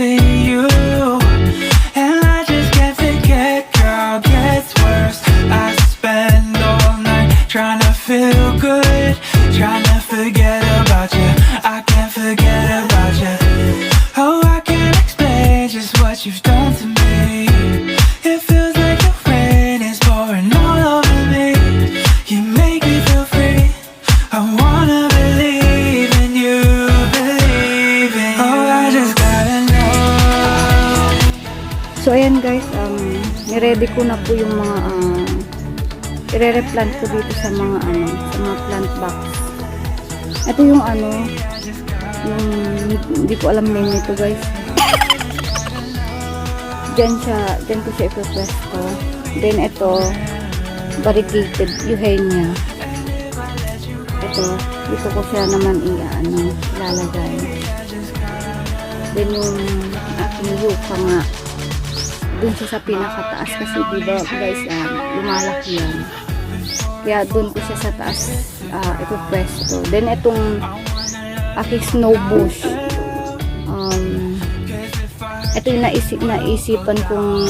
see you, and I just can't forget. Girl, gets worse. I spend all night trying to feel good, trying to forget about you. I can't forget about you. Oh, I can't explain just what you've done to me. It feels like the rain is pouring all over me. You make me feel free. I wanna believe in you, believe in you. Oh, I just gotta know. So ayan guys, niready ko na po yung mga i-replant ko dito sa mga sa mga plant box. Ito yung yung hindi ko alam name nito guys. Diyan ko siya ipapwesto. Then ito variegated eugenia. Ito dito ko siya naman ilalagay. Then yung aking yuka nga dun siya sa pinakataas kasi diba guys, lumalaki yan. Kaya dun ko siya sa taas ipapwesto. Then itong aking snow bush, ito yung naisipan kong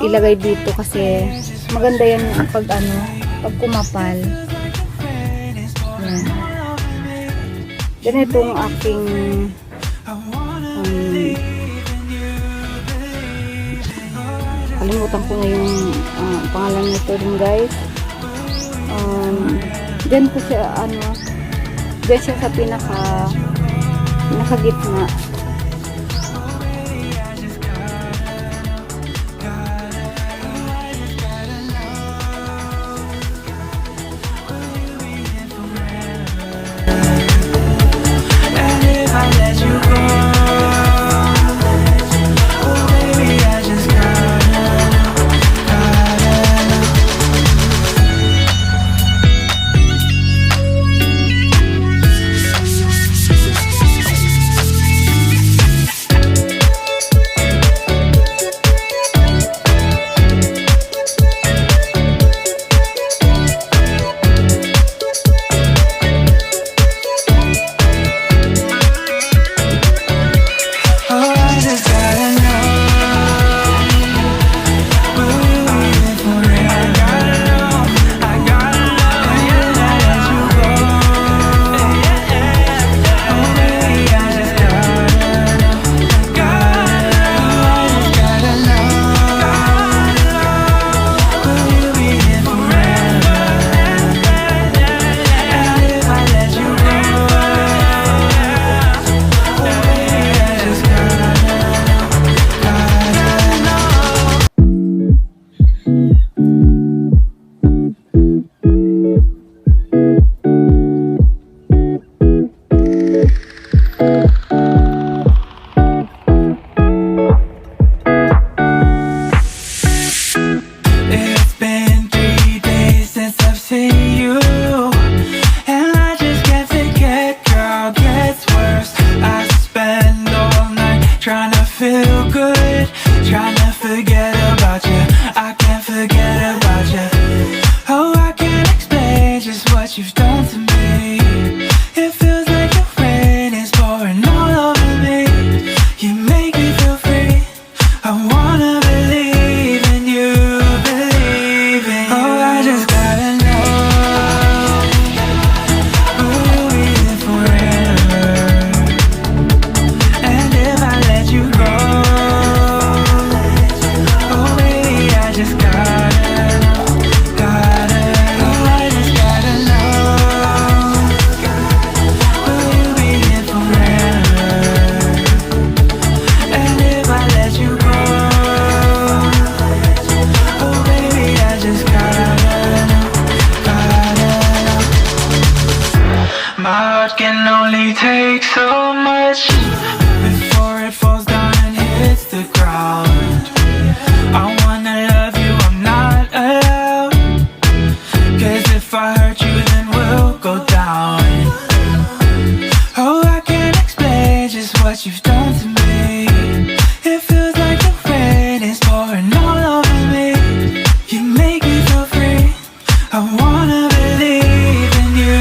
ilagay dito kasi maganda yan pag kumapal. Yan. Then itong aking kalimutan ko na yung pangalan nito rin guys. Diyan ko siya diyan siya sa pinakagitna. Can only take so much before it falls down and hits the ground. I wanna love you, I'm not allowed, 'cause if I hurt you then we'll go down. Oh, I can't explain just what you've done to me. It feels like the rain is pouring all over me. You make me feel free. I wanna believe in you.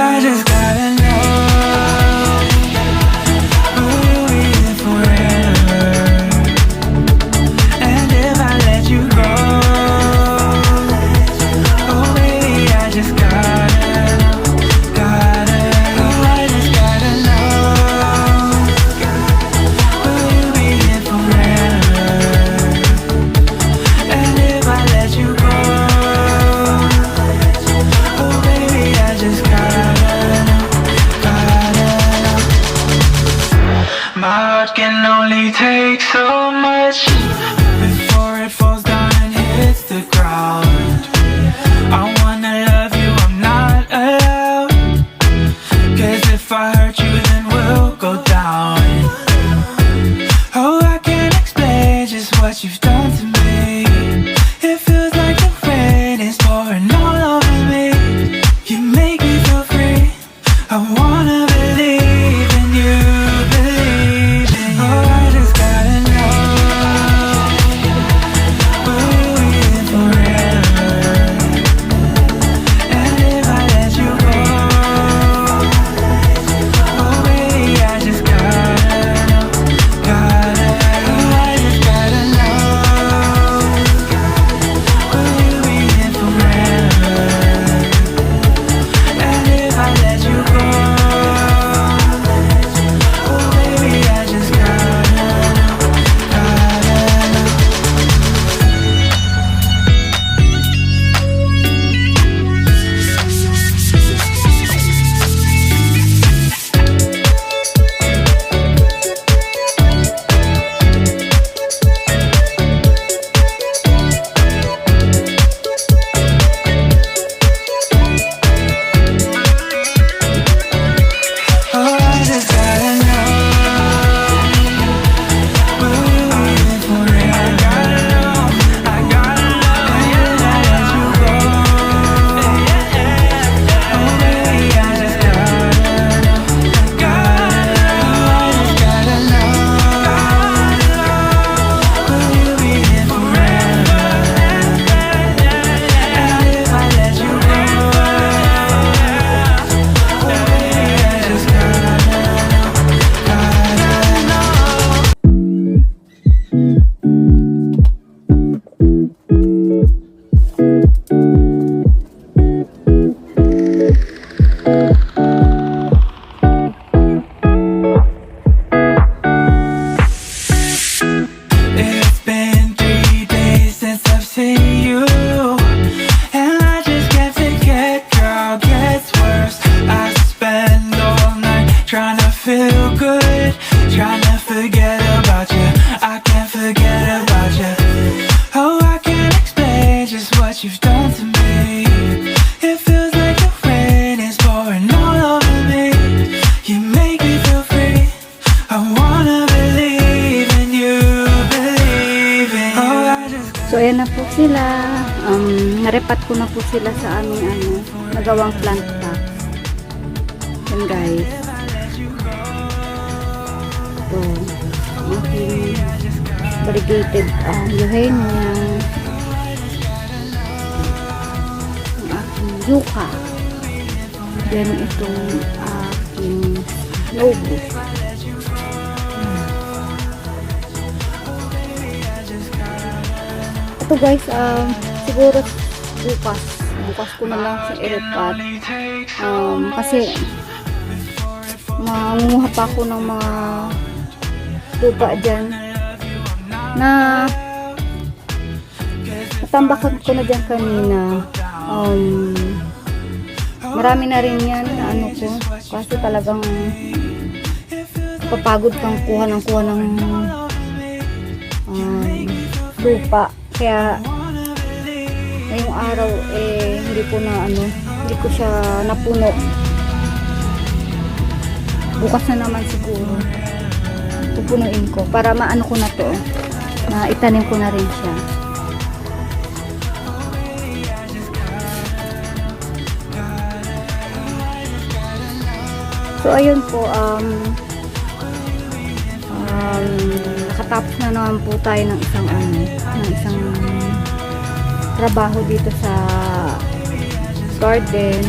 I just gotta know, will you be here forever? And if I let you go, oh baby, I just gotta know, oh I just gotta know, will you be here forever? And if I let you go, oh baby, I just gotta know. My heart can only take so much before it falls down and hits the ground. I wanna love you, I'm not allowed, 'cause if I hurt you then we'll go down. Oh, I can't explain just what you've done to me. It feels like the rain is pouring all over me. You make me feel free, I wanna believe in you, believe in you. Oh, I just gotta know, will you be here forever? And if I let you go, oh baby, I just gotta know, oh I just gotta know, will you be here forever? And if I let you go, oh baby, I just gotta know. Oh, I just gotta know, will you be here forever? I gotta know, I gotta know. And if I let you go, oh baby, I just gotta know, I just gotta know, will you be here forever? And if I let you go, oh baby, I just gotta know. It's been 3 days since I've seen you, and I just can't forget, girl, gets worse. I spend all night trying to feel good, trying to forget about you. I can't forget about you. Oh, I can't explain just what you've done to me. It feels like the rain is pouring all over me. You make me feel free, I wanna believe in you, believe in you. Oh, I just So, ayan na po sila. Narepat ko na po sila sa aming nagawang plant box. Yan guys. Ito. Aking variegated eugenia. Ang aking yucca. Then, itong aking lobo. Ito guys, siguro bukas ko na lang sa iripat, kasi manguha pa ako ng mga tupa dyan na natambakan ko na dyan kanina. Marami na rin yan na ano ko, kasi talagang papagod kang kuha ng lupa. Kaya ngayong araw hindi ko siya napuno. Bukas na naman siguro pupunuin ko para maano ko na to, na itanim ko na rin siya. So ayun po, nakatapos na naman po tayo ng isang trabaho dito sa garden.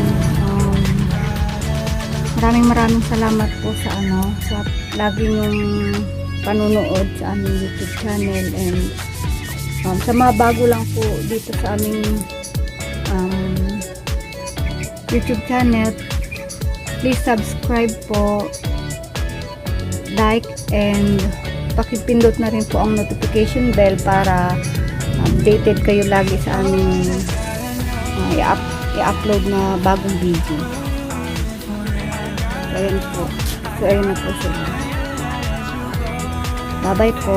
Maraming salamat po sa sa lagi yung panunood sa aming YouTube channel, and sa mga bago lang po dito sa aming YouTube channel, please subscribe po, like, and pakipindot na rin po ang notification bell para updated kayo lagi sa aming i-upload na bagong video. Ayan po. So, ayun na po sila. Bye-bye po.